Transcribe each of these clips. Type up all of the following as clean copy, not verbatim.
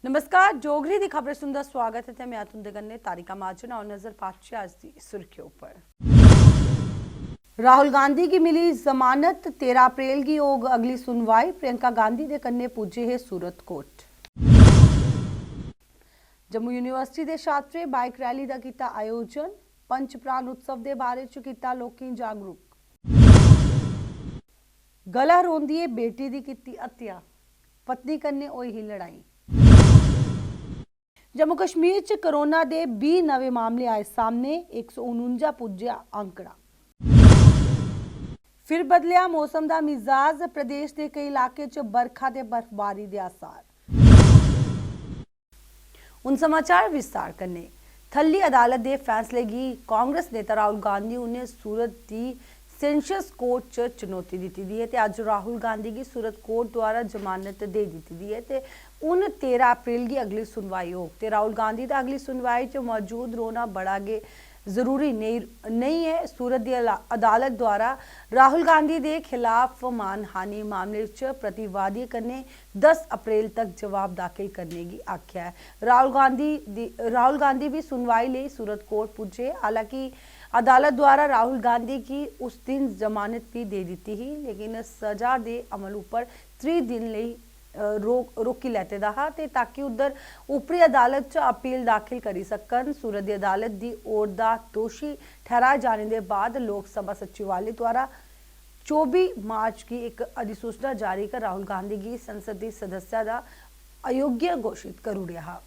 नमस्कार, जोगरी दी खबरें सुनदा स्वागत है। मैं तुंदे कन्नै तारिका मार्जन और नजर पाचे आज दी सुर्खियों पर। राहुल गांधी की मिली जमानत, 13 अप्रैल की होग अगली सुनवाई। प्रियंका गांधी दे कन्नै पुज्जे है सूरत कोर्ट। जम्मू यूनिवर्सिटी दे छात्रें बाइक रैली दा कीता आयोजन। पंच प्राण उत्सव दे बारे च कीता लोकें जागरूक। गला रोंदिए बेटी दी कीती हत्या, पत्नी कन्नै होई ही लड़ाई। जम्मू कश्मीर च कोरोना दे 20 नवे मामले आए सामने, 149 पुज्जा आंकड़ा। फिर बदलिया मौसम का मिजाज, प्रदेश के कई इलाके च बरखा ते बर्फबारी के आसार। हुण समाचार विस्तार कन्नै। थल्ली अदालत के फैसले की कांग्रेस नेता राहुल गांधी उन्हें सूरत की सेशंस कोर्ट च चुनौती दी दी है। अज राहुल गांधी की सूरत कोर्ट द्वारा जमानत दे दी है। हूँ 13 अप्रैल की अगली सुनवाई होग ते राहुल गांधी का अगली सुनवाई च मौजूद रोना बड़ा गै जरूरी नहीं है। सूरत की अदालत द्वारा राहुल गांधी के खिलाफ मानहानि मामले च प्रतिवादी कन्नै 10 अप्रैल तक जवाब दाखिल करने की आख्या है। राहुल गांधी भी सुनवाई लिए सूरत कोर्ट पुजे। हालांकि अदालत द्वारा राहुल गांधी की उस दिन जमानत भी दे दी ही, लेकिन सजा के अमल उपर 3 दिन रोकी लैते दा हा ताकि उधर उपरी अदालत च अपील दाखिल करी सकन। सूरत की अदालत की ओर दा दोषी ठहराए जाने के बाद लोकसभा सचिवालय द्वारा 24 मार्च की एक अधिसूचना जारी कर राहुल गांधी की संसदीय सदस्य का अयोग्य घोषित कर उड़िया।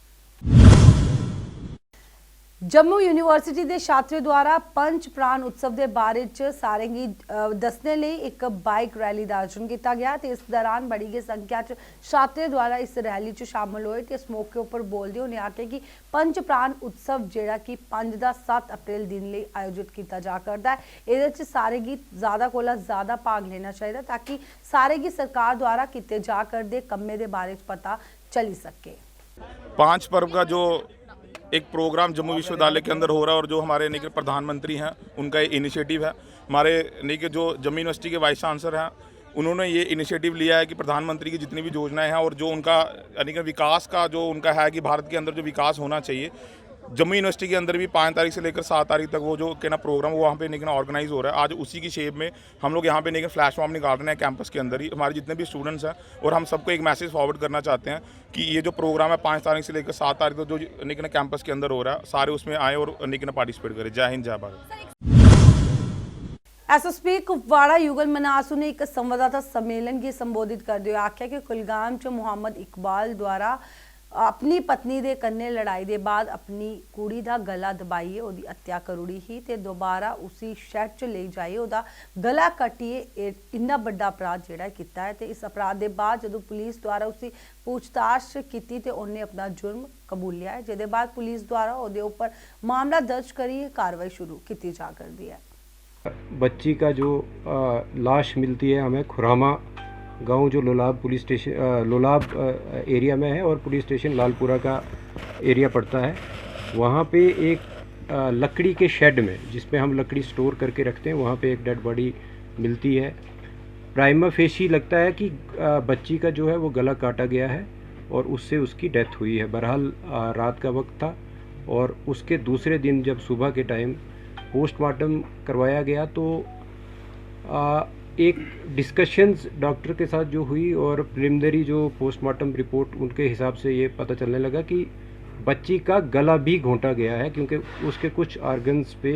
जम्मू यूनिवर्सिटी के छात्रों द्वारा पंच प्राण उत्सव के बारे च सारे गी दसने लिए एक बाइक रैली का आयोजन किया गया। इस दौरान बड़ी गई संख्या च छात्रों द्वारा इस रैली च शामिल हुए। इस मौके पर बोलते उन्हें आख्या कि पंच प्राण उत्सव जोड़ा कि 5 दा 7 अप्रैल दिन लिए आयोजित किया जा करता है। ये सारे गी ज़्यादा कोला ज़्यादा भाग लेना चाहिए ताकि सारे गी सरकार द्वारा किए जा करदे कम्मे दे बारे पता चली सके। 5 पर्व का जो एक प्रोग्राम जम्मू विश्वविद्यालय के अंदर हो रहा है और जो हमारे नहीं प्रधानमंत्री हैं उनका ये इनिशिएटिव है। हमारे नहीं जो जम्मू यूनिवर्सिटी के वाइस चांसलर हैं उन्होंने ये इनिशिएटिव लिया है कि प्रधानमंत्री की जितनी भी योजनाएं हैं और जो उनका यानी कि विकास का जो उनका है कि भारत के अंदर जो विकास होना चाहिए, जम्मू यूनिवर्सिटी के अंदर भी 5 तारीख से लेकर 7 तारीख तक वो जो के ना प्रोग्राम वो वहाँ पे लेकिन ऑर्गेनाइज हो रहा है। आज उसी की शेप में हम लोग यहाँ पे लेकिन फ्लैश मॉब निकाल रहे हैं कैंपस के अंदर ही हमारे जितने भी स्टूडेंट्स हैं, और हम सबको एक मैसेज फॉरवर्ड करना चाहते हैं कि ये जो प्रोग्राम है 5 तारीख से लेकर 7 तारीख तक जो लेकिन कैंपस के अंदर हो रहा है सारे उसमें आए और लेकिन पार्टिसिपेट करें। जय हिंद, जय भारत। एसएसपी कुपवाड़ा युगल मनासू ने एक संवाददाता सम्मेलन की संबोधित करते हुए आख्या कि कुलगाम च मुहम्मद इकबाल द्वारा अपनी पत्नी दे कन्ने लड़ाई के बाद अपनी कुड़ी का गला दबाइए ओदी हत्या करुड़ी ही ते दोबारा उसी शहर च ले जाइए ओदा गला कट्टिए इन्ना बड़ा अपराध जेड़ा किया है। ते इस अपराध के बाद जो पुलिस द्वारा उसी पूछताछ की ते उन्हें अपना जुर्म कबूल लिया है, जिसके बाद पुलिस द्वारा ओदे ऊपर मामला दर्ज करी कार्रवाई शुरू की जा करती है। बच्ची का जो लाश मिलती है हमें खुरामा गांव जो Lolab police station Lolab area में है और पुलिस स्टेशन लालपुरा का एरिया पड़ता है। वहाँ पे एक लकड़ी के शेड में जिसमें हम लकड़ी स्टोर करके रखते हैं वहाँ पे एक डेड बॉडी मिलती है। प्राइमा फेशी लगता है कि बच्ची का जो है वो गला काटा गया है और उससे उसकी डेथ हुई है। बहरहाल रात का वक्त था और उसके दूसरे दिन जब सुबह के टाइम पोस्टमार्टम करवाया गया तो एक डिस्कशंस डॉक्टर के साथ जो हुई और प्रिलिमिनरी जो पोस्टमार्टम रिपोर्ट उनके हिसाब से ये पता चलने लगा कि बच्ची का गला भी घोंटा गया है क्योंकि उसके कुछ ऑर्गन्स पे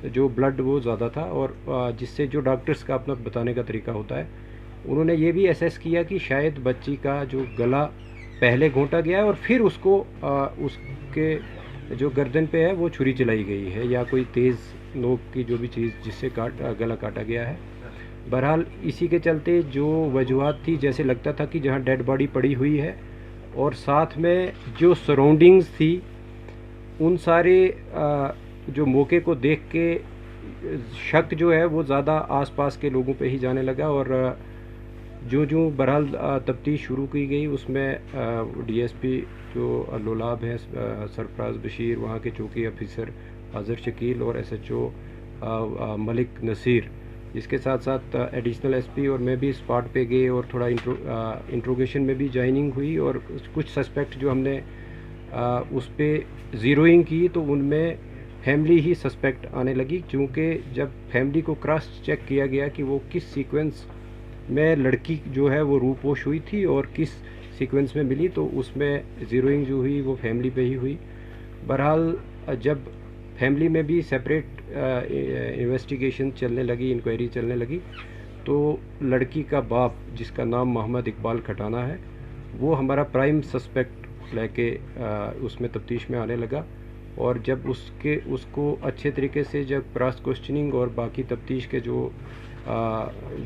जो ब्लड वो ज़्यादा था और जिससे जो डॉक्टर्स का अपना बताने का तरीका होता है उन्होंने ये भी असेस किया कि शायद बच्ची का जो गला पहले घोंटा गया है और फिर उसको उसके जो गर्दन पे है वो छुरी चलाई गई है या कोई तेज़ नोक की जो भी चीज़ जिससे गला काटा गया है। बहरहाल इसी के चलते जो वजूहत थी, जैसे लगता था कि जहाँ डेड बॉडी पड़ी हुई है और साथ में जो सराउंडिंग्स थी उन सारे जो मौके को देख के शक जो है वो ज़्यादा आसपास के लोगों पे ही जाने लगा और जो बहरहाल तफ्तीश शुरू की गई उसमें डीएसपी जो लोलाब है सरफराज बशीर, वहाँ के चौकी ऑफिसर अजहर शकील और एसएचओ मलिक नसीर, इसके साथ साथ एडिशनल एसपी और मैं भी स्पॉट पे गए और थोड़ा इंट्रोगेशन में भी ज्वाइनिंग हुई और कुछ सस्पेक्ट जो हमने उस पर ज़ीरोइंग की तो उनमें फैमिली ही सस्पेक्ट आने लगी, क्योंकि जब फैमिली को क्रॉस चेक किया गया कि वो किस सीक्वेंस में लड़की जो है वो रूपोश हुई थी और किस सीक्वेंस में मिली, तो उसमें ज़ीरोइंग जो हुई वो फैमिली पे ही हुई। बहरहाल जब फैमिली में भी सेपरेट इन्वेस्टिगेशन चलने लगी, इंक्वायरी चलने लगी, तो लड़की का बाप जिसका नाम मोहम्मद इकबाल खटाना है वो हमारा प्राइम सस्पेक्ट लेके उसमें तफ्तीश में आने लगा। और जब उसको अच्छे तरीके से जब क्रॉस क्वेश्चनिंग और बाकी तफ्तीश के जो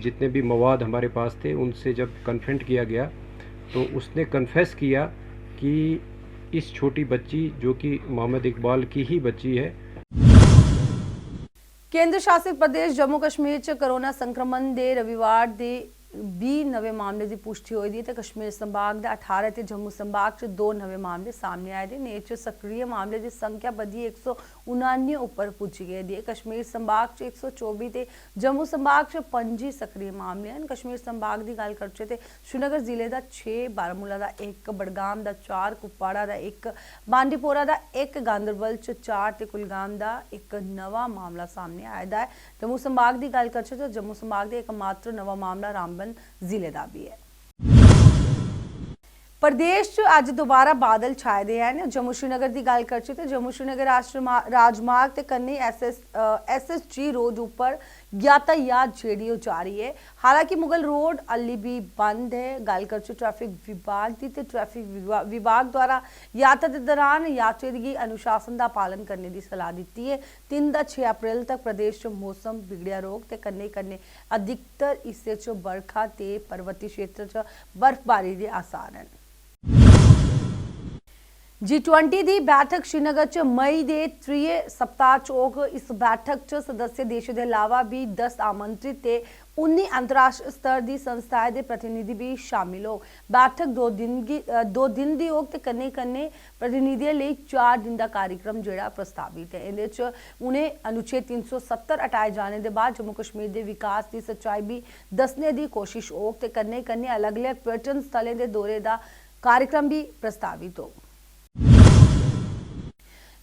जितने भी मवाद हमारे पास थे उनसे जब कन्फ्रंट किया गया तो उसने कन्फेस किया कि इस छोटी बच्ची जो कि मोहम्मद इकबाल की ही बच्ची है। केंद्र शासित प्रदेश जम्मू कश्मीर च कोरोना संक्रमण के रविवार के 20 नवे मामले की पुष्टि हुई थी। कश्मीर संभाग के 18 ते जम्मू संभाग च 2 नवे मामले सामने आए थे। नेट च सक्रिय मामले की संख्या बधी 179 उपर पुजी गई है। कश्मीर संभाग च 124 ते जम्मू संभाग च 25 सक्रिय मामले हैं। कश्मीर संभाग की गल करचे ते श्रीनगर जिले का 6, बारामूला का 1, बडगाम का 4, कुपवाड़ा का 1, बांडीपोरा का 1, गांदरबल च 4 ते कुलगाम का 1 नवा मामला सामने आया है। जम्मू संभाग की गल करचे तो जम्मू संभाग का एकमात्र नवा मामला रामबन जिले का भी है। प्रदेश अज दोबारा बादल छाए दे हैं। जम्मू श्रीनगर की गल करचे तो जम्मू श्रीनगर राजमार्ग ते कन्नै SSG रोड उपर यातायात जेडी जारी है। हालांकि मुगल रोड अल्ली भी बंद है। गल करचे ट्रैफिक विभाग की तो ट्रैफिक विभाग द्वारा यात्रा के दौरान यात्रियों की अनुशासन का पालन करने की सलाह दी है। 3 से 6 अप्रैल तक प्रदेश मौसम बिगड़िया रोग ते कन्नै अधिकतर हिस्से च बरखा ते पर्वतीय क्षेत्र च बर्फबारी के आसार हैं। G20 की बैठक श्रीनगर च मई के 3 सप्ताह च होग। इस बैठक च सदस्य देशों के अलावा भी 10 आमंत्रित ते 19 अंतरराष्ट्रीय स्तर की संस्थाएं के प्रतिनिधि भी शामिल हो। बैठक 2 दिन की होग ते कन्नै प्रतिनिधियों लिए 4 दिन का कार्यक्रम जोड़ा प्रस्तावित है। इहदे च उन्हें अनुच्छेद 370 हटाए जाने के बाद जम्मू कश्मीर के विकास की सच्चाई भी दसने की कोशिश होग ते कन्नै अलग अलग पर्यटन स्थलों के दौरे का कार्यक्रम भी प्रस्तावित हो।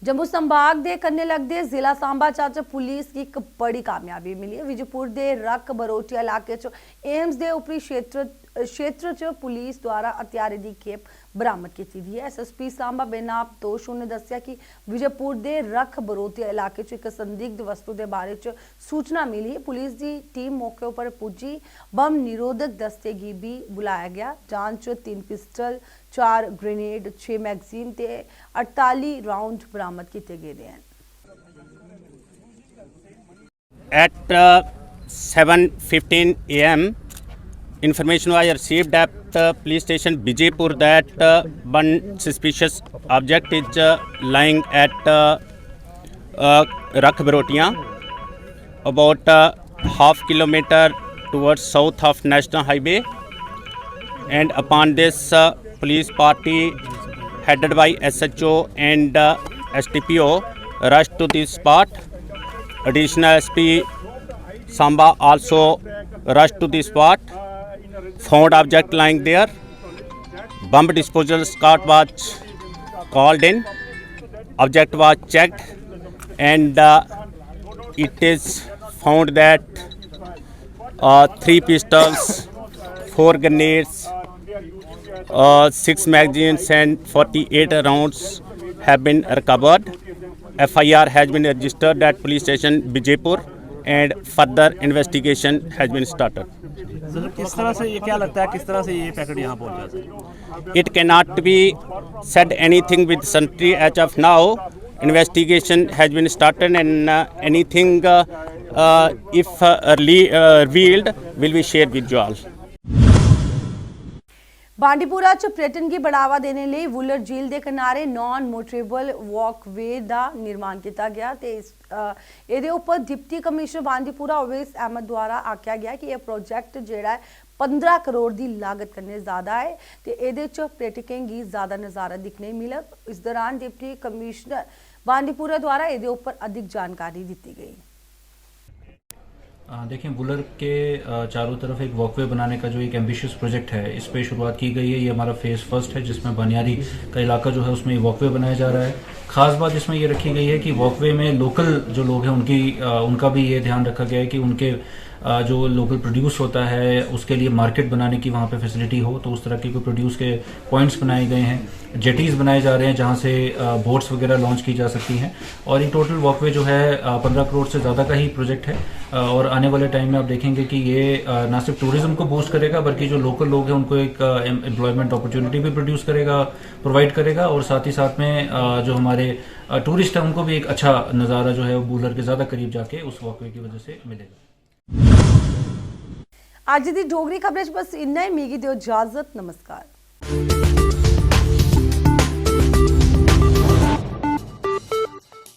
जम्मू संभाग के कन्नै लगदे जिला सांबा च पुलिस की एक बड़ी कामयाबी मिली है। विजयपुर के रक बरोटिया इलाके च एम्स के उपरी क्षेत्र च पुलिस द्वारा हथियारे की खेप बरामद की है। SSP सांबा बेनाब दोष ने दस्सिया कि विजयपुर के रख बरोटिया इलाके च एक संदिग्ध वस्तु के बारे च सूचना मिली है। पुलिस की टीम मौके पर पुजी। बम निरोधक दस्ते की भी बुलाया गया। जांच 3 पिस्टल, 4 ग्रेनेड, 6 मैगजीन ते 48 राउंड बरामद किए गए हैं। At 7:15 a.m. information was received at police station Bijaypur that one suspicious object is lying at Rakh Barotiya, about half kilometer towards south of National Highway. And upon this, police party headed by SHO and STPO rushed to the spot. Additional SP Samba also rushed to the spot, found object lying there. Bomb disposal squad was called in. Object was checked and it is found that 3 pistols, 4 grenades, 6 magazines and 48 rounds have been recovered. FIR has been registered at police station Bijaypur and further investigation has been started. Sir किस तरह से ये क्या लगता है किस तरह से ये पैकेट यहाँ पहुँचा sir? It cannot be said anything with certainty as of now. Investigation has been started and anything if revealed will be shared with you all. Bandipora च पर्यटन की बढ़ावा देने लिए वुलर झील के किनारे नॉन मोटरेबल वॉकवे का निर्माण किया गया। ये उपर डिप्टी कमिश्नर बांडीपुरा अवैस अहमद द्वारा आख्या गया कि यह प्रोजेक्ट जोड़ा है 15 करोड़ की लागत करने ज़्यादा है तो ये पर्यटकों की ज़्यादा नज़ारा दिखने मिला। इस दौरान डिप्टी कमिश्नर बांडीपुरा द्वारा ये उपर अधिक जानकारी दी गई। देखिए बुलर के चारों तरफ एक वॉकवे बनाने का जो एक एम्बिशियस प्रोजेक्ट है, इस पे शुरुआत की गई है। ये हमारा फेज़ फर्स्ट है, जिसमें बनियारी का इलाका जो है उसमें ये वॉकवे बनाया जा रहा है। खास बात इसमें ये रखी गई है कि वॉकवे में लोकल जो लोग हैं उनका भी ये ध्यान रखा गया है कि उनके जो लोकल प्रोड्यूस होता है उसके लिए मार्केट बनाने की वहाँ पे फैसिलिटी हो। तो उस तरह के कोई प्रोड्यूस के पॉइंट्स बनाए गए हैं, जेटीज़ बनाए जा रहे हैं जहाँ से बोट्स वगैरह लॉन्च की जा सकती हैं। और ये टोटल वॉकवे जो है 15 करोड़ से ज़्यादा का ही प्रोजेक्ट है। और आने वाले टाइम में आप देखेंगे कि ये ना सिर्फ टूरिज्म को बूस्ट करेगा बल्कि जो लोकल लोग हैं उनको एक एम्प्लॉयमेंट अपॉर्चुनिटी भी प्रोवाइड करेगा। और साथ ही साथ में जो हमारे टूरिस्ट हैं उनको भी एक अच्छा नज़ारा जो है वो बुलर के ज़्यादा करीब जाके उस वॉकवे की वजह से मिलेगा। ਅੱਜ ਦੀ ਡੋਗਰੀ ਖਬਰਾਂ 'ਚ ਬਸ ਇੰਨਾ ਹੀ। ਮਿਗੀ ਦਿਓ ਇਜਾਜ਼ਤ। ਨਮਸਕਾਰ।